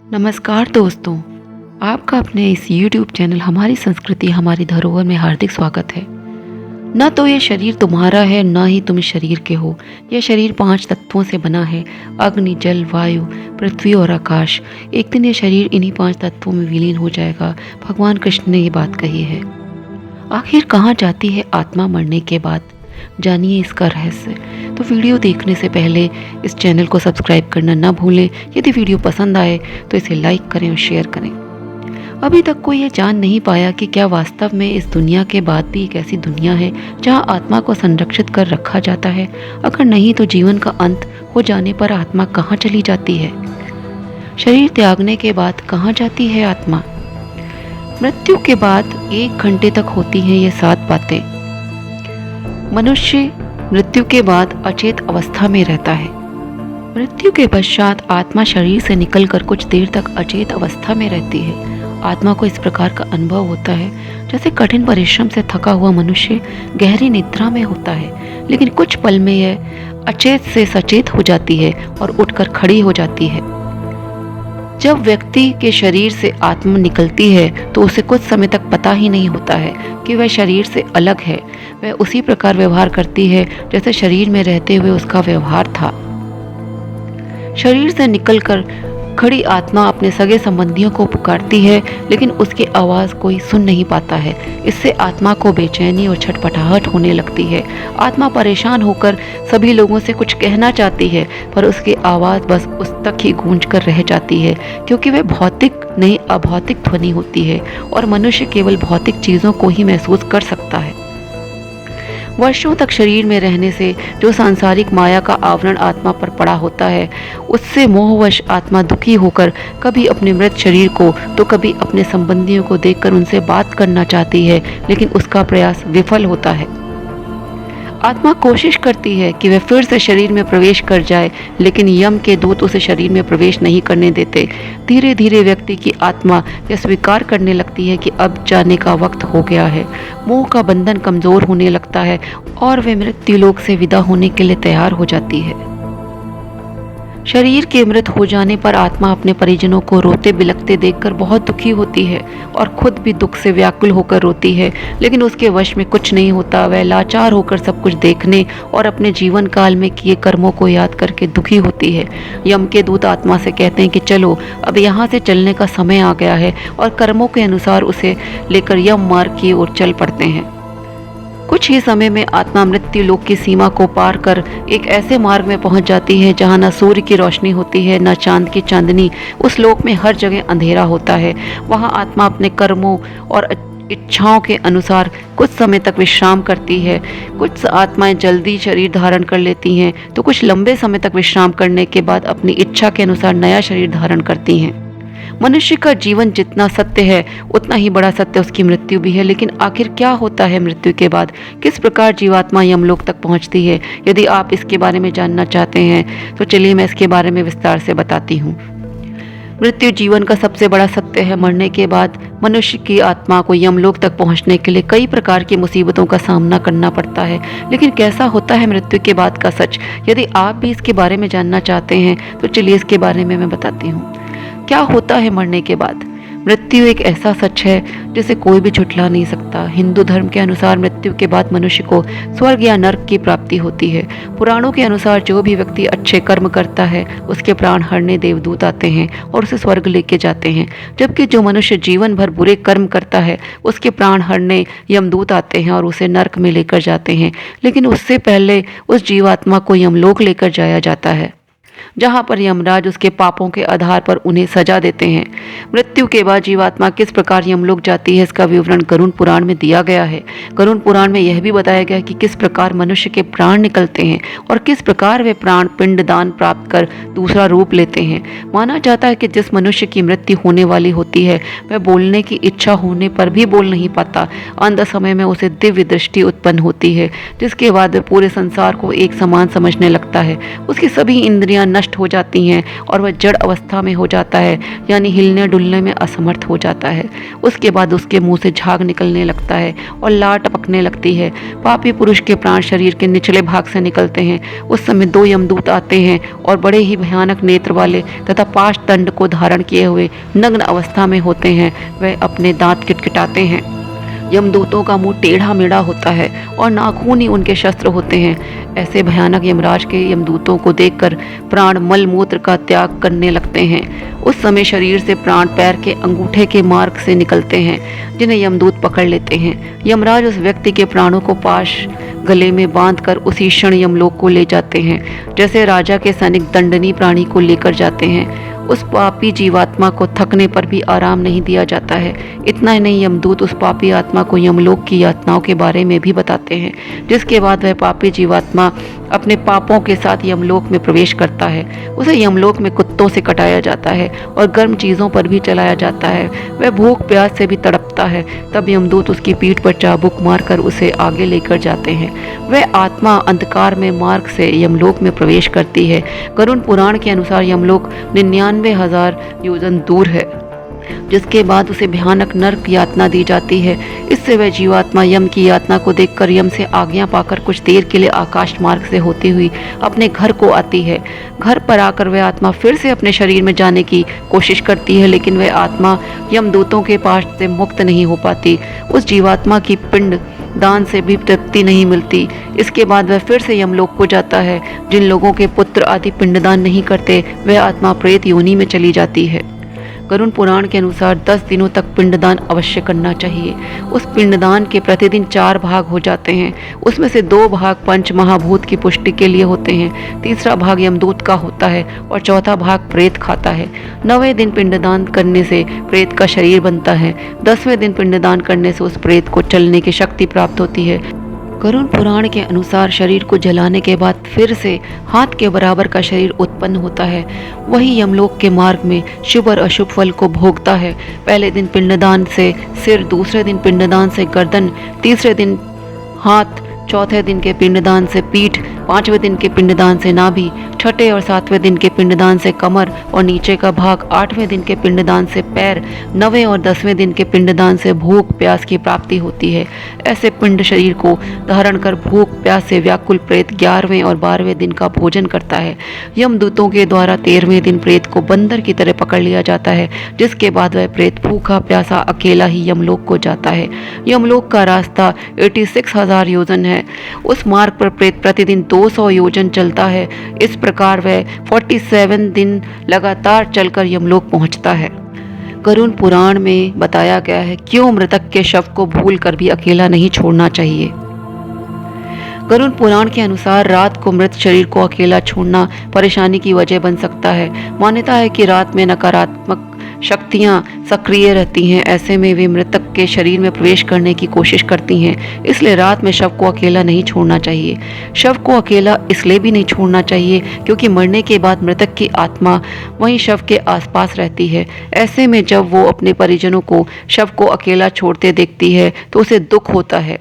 नमस्कार दोस्तों, आपका अपने इस YouTube चैनल हमारी संस्कृति हमारी धरोहर में हार्दिक स्वागत है। न तो ये शरीर तुम्हारा है, न ही तुम इस शरीर के हो। यह शरीर 5 तत्वों से बना है: अग्नि, जल, वायु, पृथ्वी और आकाश। एक दिन ये शरीर इन्हीं 5 तत्वों में विलीन हो जाएगा। भगवान कृष्ण ने ये बात कही है। आखिर कहाँ जाती है आत्मा मरने के बाद? जानिए इसका रहस्य। तो वीडियो देखने से पहले इस चैनल को सब्सक्राइब करना ना भूलें। यदि वीडियो पसंद आए तो इसे लाइक करें और शेयर करें। अभी तक कोई ये जान नहीं पाया कि क्या वास्तव में इस दुनिया के बाद भी एक ऐसी दुनिया है जहां आत्मा को संरक्षित कर रखा जाता है। अगर नहीं तो जीवन का अंत हो जाने पर आत्मा कहाँ चली जाती है? शरीर त्यागने के बाद कहाँ जाती है आत्मा? मृत्यु के बाद 1 घंटे तक होती हैं ये 7 बातें। मनुष्य मृत्यु के बाद अचेत अवस्था में रहता है। मृत्यु के पश्चात आत्मा शरीर से निकलकर कुछ देर तक अचेत अवस्था में रहती है। आत्मा को इस प्रकार का अनुभव होता है जैसे कठिन परिश्रम से थका हुआ मनुष्य गहरी निद्रा में होता है, लेकिन कुछ पल में यह अचेत से सचेत हो जाती है और उठकर खड़ी हो जाती है। जब व्यक्ति के शरीर से आत्मा निकलती है तो उसे कुछ समय तक पता ही नहीं होता है कि वह शरीर से अलग है। वह उसी प्रकार व्यवहार करती है जैसे शरीर में रहते हुए उसका व्यवहार था। शरीर से निकलकर खड़ी आत्मा अपने सगे संबंधियों को पुकारती है, लेकिन उसकी आवाज़ कोई सुन नहीं पाता है। इससे आत्मा को बेचैनी और छटपटाहट होने लगती है। आत्मा परेशान होकर सभी लोगों से कुछ कहना चाहती है, पर उसकी आवाज़ बस उस तक ही गूंज कर रह जाती है, क्योंकि वह भौतिक नहीं अभौतिक ध्वनि होती है और मनुष्य केवल भौतिक चीज़ों को ही महसूस कर सकता है। वर्षों तक शरीर में रहने से जो सांसारिक माया का आवरण आत्मा पर पड़ा होता है, उससे मोहवश आत्मा दुखी होकर कभी अपने मृत शरीर को तो कभी अपने संबंधियों को देखकर उनसे बात करना चाहती है, लेकिन उसका प्रयास विफल होता है। आत्मा कोशिश करती है कि वह फिर से शरीर में प्रवेश कर जाए, लेकिन यम के दूत उसे शरीर में प्रवेश नहीं करने देते। धीरे धीरे व्यक्ति की आत्मा यह स्वीकार करने लगती है कि अब जाने का वक्त हो गया है। मोह का बंधन कमज़ोर होने लगता है और वह मृत्युलोक से विदा होने के लिए तैयार हो जाती है। शरीर के मृत हो जाने पर आत्मा अपने परिजनों को रोते बिलखते देखकर बहुत दुखी होती है और खुद भी दुख से व्याकुल होकर रोती है, लेकिन उसके वश में कुछ नहीं होता। वह लाचार होकर सब कुछ देखने और अपने जीवन काल में किए कर्मों को याद करके दुखी होती है। यम के दूत आत्मा से कहते हैं कि चलो, अब यहाँ से चलने का समय आ गया है, और कर्मों के अनुसार उसे लेकर यम मार्ग की ओर चल पड़ते हैं। कुछ ही समय में आत्मा मृत्यु लोक की सीमा को पार कर एक ऐसे मार्ग में पहुंच जाती है जहां न सूर्य की रोशनी होती है, न चांद की चांदनी। उस लोक में हर जगह अंधेरा होता है। वहां आत्मा अपने कर्मों और इच्छाओं के अनुसार कुछ समय तक विश्राम करती है। कुछ आत्माएं जल्दी शरीर धारण कर लेती हैं, तो कुछ लंबे समय तक विश्राम करने के बाद अपनी इच्छा के अनुसार नया शरीर धारण करती हैं। मनुष्य का जीवन जितना सत्य है, उतना ही बड़ा सत्य उसकी मृत्यु भी है। लेकिन आखिर क्या होता है मृत्यु के बाद? किस प्रकार जीवात्मा यमलोक तक पहुंचती है? यदि आप इसके बारे में जानना चाहते हैं तो चलिए मैं इसके बारे में विस्तार से बताती हूँ। मृत्यु जीवन का सबसे बड़ा सत्य है। मरने के बाद मनुष्य की आत्मा को यमलोक तक पहुंचने के लिए कई प्रकार की मुसीबतों का सामना करना पड़ता है। लेकिन कैसा होता है मृत्यु के बाद का सच? यदि आप भी इसके बारे में जानना चाहते हैं तो चलिए इसके बारे में मैं बताती हूँ। क्या होता है मरने के बाद? मृत्यु एक ऐसा सच है जिसे कोई भी झुठला नहीं सकता। हिंदू धर्म के अनुसार मृत्यु के बाद मनुष्य को स्वर्ग या नर्क की प्राप्ति होती है। पुराणों के अनुसार जो भी व्यक्ति अच्छे कर्म करता है उसके प्राण हरने देवदूत आते हैं और उसे स्वर्ग लेके जाते हैं, जबकि जो मनुष्य जीवन भर बुरे कर्म करता है उसके प्राण हरने यमदूत आते हैं और उसे नर्क में लेकर जाते हैं। लेकिन उससे पहले उस जीवात्मा को यमलोक लेकर जाया जाता है, जहां पर यमराज उसके पापों के आधार पर उन्हें सजा देते हैं। मृत्यु के बाद जीवात्मा किस प्रकार यमलोक जाती है, इसका विवरण गरुड़ पुराण में दिया गया है। गरुड़ पुराण में यह भी बताया गया है कि किस प्रकार मनुष्य के प्राण निकलते हैं और किस प्रकार वे प्राण पिंड दान प्राप्त कर दूसरा रूप लेते हैं। माना जाता है कि जिस मनुष्य की मृत्यु होने वाली होती है वह बोलने की इच्छा होने पर भी बोल नहीं पाता। अंत समय में उसे दिव्य दृष्टि उत्पन्न होती है, जिसके बाद वह पूरे संसार को एक समान समझने लगता है। उसकी सभी इंद्रियां नष्ट हो जाती हैं और वह जड़ अवस्था में हो जाता है, यानी हिलने डुलने में असमर्थ हो जाता है। उसके बाद उसके मुंह से झाग निकलने लगता है और लार टपकने लगती है। पापी पुरुष के प्राण शरीर के निचले भाग से निकलते हैं। उस समय 2 यमदूत आते हैं और बड़े ही भयानक नेत्र वाले तथा 5 दंड को धारण किए हुए नग्न अवस्था में होते हैं। वे अपने दांत किटकिटाते हैं। यमदूतों का मुंह टेढ़ा मेढ़ा होता है और नाखून ही उनके शस्त्र होते हैं। ऐसे भयानक यमराज के यमदूतों को देखकर प्राण मल मूत्र का त्याग करने लगते हैं। उस समय शरीर से प्राण पैर के अंगूठे के मार्ग से निकलते हैं, जिन्हें यमदूत पकड़ लेते हैं। यमराज उस व्यक्ति के प्राणों को पाश गले में बांधकर उसी क्षण यमलोक को ले जाते हैं, जैसे राजा के सैनिक दंडनी प्राणी को लेकर जाते हैं। उस पापी जीवात्मा को थकने पर भी आराम नहीं दिया जाता है। इतना ही नहीं, यमदूत उस पापी आत्मा को यमलोक की यातनाओं के बारे में भी बताते हैं, जिसके बाद वह पापी जीवात्मा अपने पापों के साथ यमलोक में प्रवेश करता है। उसे यमलोक में कुत्तों से कटाया जाता है और गर्म चीज़ों पर भी चलाया जाता है। वह भूख प्यास से भी तड़पता है। तब यमदूत उसकी पीठ पर चाबुक मारकर उसे आगे लेकर जाते हैं। वह आत्मा अंधकार में मार्ग से यमलोक में प्रवेश करती है। गरुड़ पुराण के अनुसार यमलोक 99,000 योजन दूर है, जिसके बाद उसे भयानक नरक यातना दी जाती है। इससे वह जीवात्मा यम की यातना को देखकर यम से आज्ञा पाकर कुछ देर के लिए आकाश मार्ग से होती हुई अपने घर को आती है। घर पर आकर वह आत्मा फिर से अपने शरीर में जाने की कोशिश करती है, लेकिन वह आत्मा यमदूतों के पास से मुक्त नहीं हो पाती। उस जीवात्मा की पिंड दान से भी तृप्ति नहीं मिलती। इसके बाद वह फिर से यमलोक को जाता है। जिन लोगों के पुत्र आदि पिंडदान नहीं करते, वह आत्मा प्रेत योनि में चली जाती है। गरुड़ पुराण के अनुसार 10 दिनों तक पिंडदान अवश्य करना चाहिए। उस पिंडदान के प्रतिदिन 4 भाग हो जाते हैं। उसमें से 2 भाग पंच महाभूत की पुष्टि के लिए होते हैं, तीसरा भाग यमदूत का होता है और चौथा भाग प्रेत खाता है। 9वें दिन पिंडदान करने से प्रेत का शरीर बनता है। 10वें दिन पिंडदान करने से उस प्रेत को चलने की शक्ति प्राप्त होती है। गरुड़ पुराण के अनुसार शरीर को जलाने के बाद फिर से हाथ के बराबर का शरीर उत्पन्न होता है। वही यमलोक के मार्ग में शुभ और अशुभ फल को भोगता है। पहले दिन पिंडदान से सिर, दूसरे दिन पिंडदान से गर्दन, तीसरे दिन हाथ, चौथे दिन के पिंडदान से पीठ, 5वें दिन के पिंडदान से नाभि, छठे और 7वें दिन के पिंडदान से कमर और नीचे का भाग, 8वें दिन के पिंडदान से पैर, 9वें और 10वें दिन के पिंडदान से भूख प्यास की प्राप्ति होती है। ऐसे पिंड शरीर को धारण कर भूख प्यास से व्याकुल प्रेत 11वें और 12वें दिन का भोजन करता है। यमदूतों के द्वारा 13वें दिन प्रेत को बंदर की तरह पकड़ लिया जाता है, जिसके बाद वह प्रेत भूखा प्यासा अकेला ही यमलोक को जाता है। यमलोक का रास्ता 86,000 योजन है। उस मार्ग पर प्रेत प्रतिदिन 200 योजन चलता है। इस प्रकार वह 47 दिन लगातार चलकर यमलोक पहुंचता है। गरुड़ पुराण में बताया गया है क्यों मृतक के शव को भूल कर भी अकेला नहीं छोड़ना चाहिए। गरुड़ पुराण के अनुसार रात को मृत शरीर को अकेला छोड़ना परेशानी की वजह बन सकता है। मान्यता है कि रात में नकारात्मक शक्तियां सक्रिय रहती हैं। ऐसे में वे मृतक के शरीर में प्रवेश करने की कोशिश करती हैं। इसलिए रात में शव को अकेला नहीं छोड़ना चाहिए। शव को अकेला इसलिए भी नहीं छोड़ना चाहिए क्योंकि मरने के बाद मृतक की आत्मा वहीं शव के आसपास रहती है। ऐसे में जब वो अपने परिजनों को शव को अकेला छोड़ते देखती है तो उसे दुख होता है।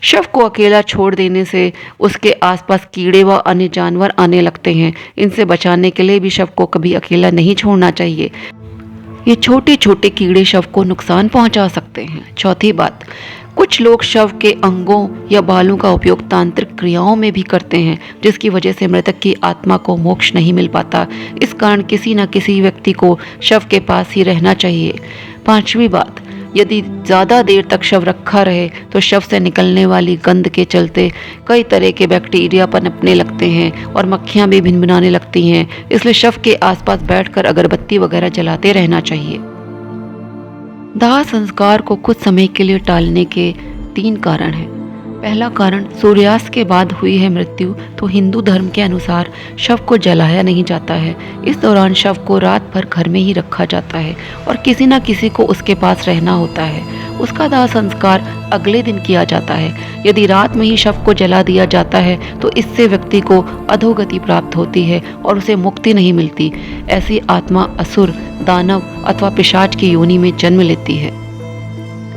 शव को अकेला छोड़ देने से उसके आसपास कीड़े व अन्य जानवर आने लगते हैं। इनसे बचाने के लिए भी शव को कभी अकेला नहीं छोड़ना चाहिए। ये छोटे छोटे कीड़े शव को नुकसान पहुंचा सकते हैं। चौथी बात, कुछ लोग शव के अंगों या बालों का उपयोग तांत्रिक क्रियाओं में भी करते हैं, जिसकी वजह से मृतक की आत्मा को मोक्ष नहीं मिल पाता। इस कारण किसी न किसी व्यक्ति को शव के पास ही रहना चाहिए। 5वीं बात, यदि ज़्यादा देर तक शव रखा रहे तो शव से निकलने वाली गंध के चलते कई तरह के बैक्टीरिया पनपने लगते हैं और मक्खियाँ भी भिनभिनाने लगती हैं। इसलिए शव के आसपास बैठकर अगरबत्ती वगैरह जलाते रहना चाहिए। दाह संस्कार को कुछ समय के लिए टालने के 3 कारण हैं। पहला कारण, सूर्यास्त के बाद हुई है मृत्यु तो हिंदू धर्म के अनुसार शव को जलाया नहीं जाता है। इस दौरान शव को रात भर घर में ही रखा जाता है और किसी न किसी को उसके पास रहना होता है। उसका दाह संस्कार अगले दिन किया जाता है। यदि रात में ही शव को जला दिया जाता है तो इससे व्यक्ति को अधोगति प्राप्त होती है और उसे मुक्ति नहीं मिलती। ऐसी आत्मा असुर, दानव अथवा पिशाच की योनि में जन्म लेती है।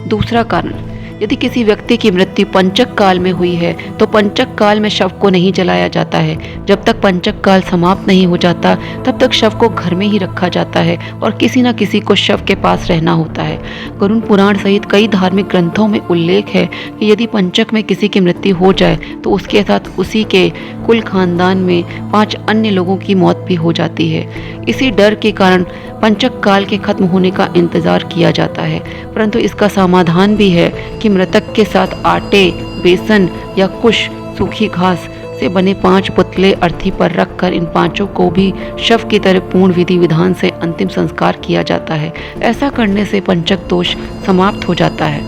दूसरा कारण, यदि किसी व्यक्ति की मृत्यु पंचक काल में हुई है तो पंचक काल में शव को नहीं जलाया जाता है। जब तक पंचक काल समाप्त नहीं हो जाता तब तक शव को घर में ही रखा जाता है और किसी न किसी को शव के पास रहना होता है। गरुड़ पुराण सहित कई धार्मिक ग्रंथों में उल्लेख है कि यदि पंचक में किसी की मृत्यु हो जाए तो उसके साथ उसी के कुल खानदान में 5 अन्य लोगों की मौत भी हो जाती है। इसी डर के कारण पंचक काल के खत्म होने का इंतजार किया जाता है, परंतु इसका समाधान भी है कि मृतक के साथ आटे, बेसन या कुश, सूखी घास से बने 5 पुतले अर्थी पर रखकर इन 5 को भी शव की तरह पूर्ण विधि विधान से अंतिम संस्कार किया जाता है। ऐसा करने से पंचक दोष समाप्त हो जाता है।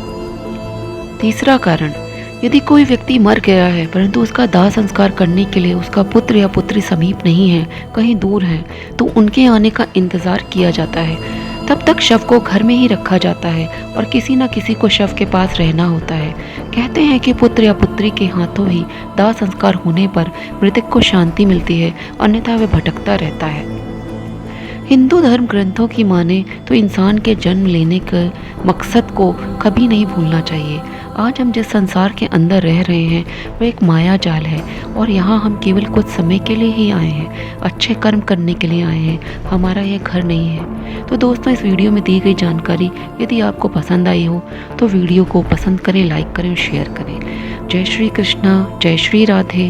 तीसरा कारण, यदि कोई व्यक्ति मर गया है परंतु उसका दाह संस्कार करने के लिए उसका पुत्र या पुत्री समीप नहीं है, कहीं दूर है, तो उनके आने का इंतजार किया जाता है। तब तक शव को घर में ही रखा जाता है और किसी न किसी को शव के पास रहना होता है। कहते हैं कि पुत्र या पुत्री के हाथों ही दाह संस्कार होने पर मृतक को शांति मिलती है, अन्यथा वह भटकता रहता है। हिंदू धर्म ग्रंथों की माने तो इंसान के जन्म लेने के मकसद को कभी नहीं भूलना चाहिए। आज हम जिस संसार के अंदर रह रहे हैं वह एक माया जाल है और यहाँ हम केवल कुछ समय के लिए ही आए हैं, अच्छे कर्म करने के लिए आए हैं, हमारा यह घर नहीं है। तो दोस्तों, इस वीडियो में दी गई जानकारी यदि आपको पसंद आई हो तो वीडियो को पसंद करें, लाइक करें और शेयर करें। जय श्री कृष्णा, जय श्री राधे।